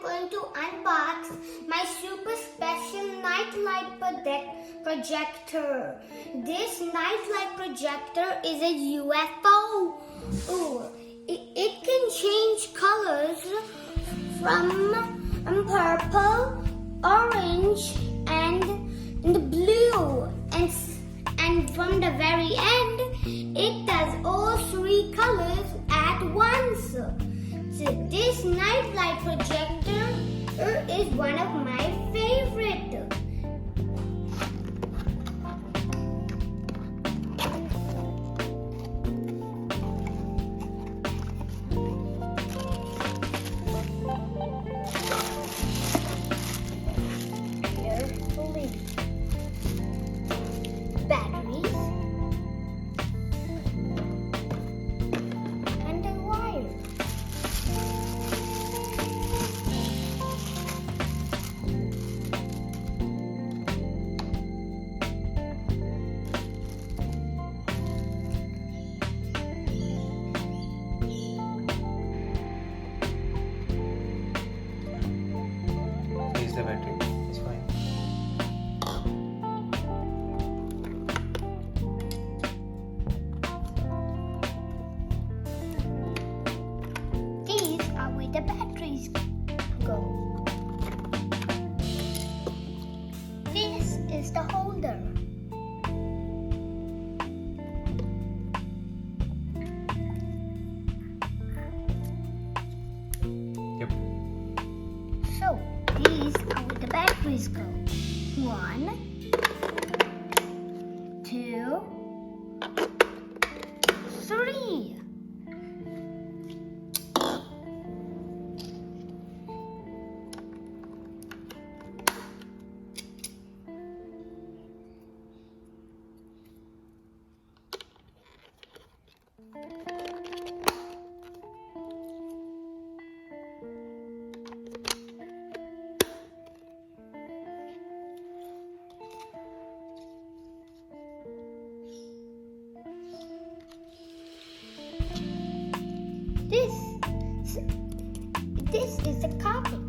going to unbox my super special nightlight projector. This nightlight projector is a UFO. It can change colors from purple, orange, and the blue. And from the very end, it does all three colors at once. So this nightlight projector is one of my favorite. Carefully. Batteries and the wire. Here's the battery. It's fine. These are where the batteries go. This is the holder. Yep. So these are where the batteries go. 1, 2, 3. This is the copy.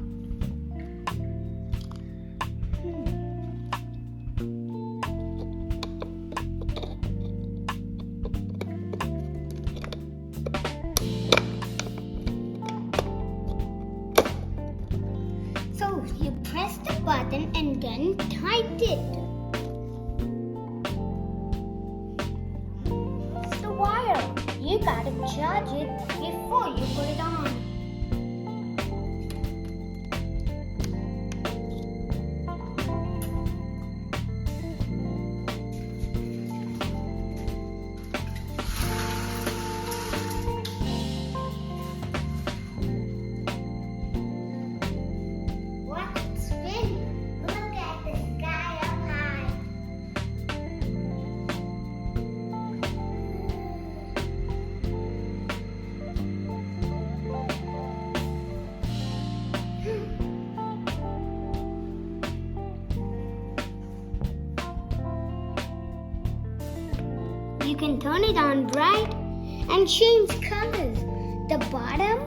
So you press the button and then type it. It's the wire. You gotta charge it before you put it on. You can turn it on bright and change colors. The bottom,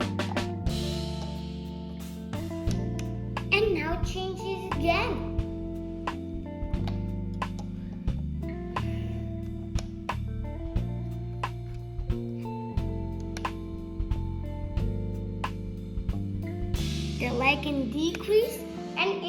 and now it changes again. The light can decrease and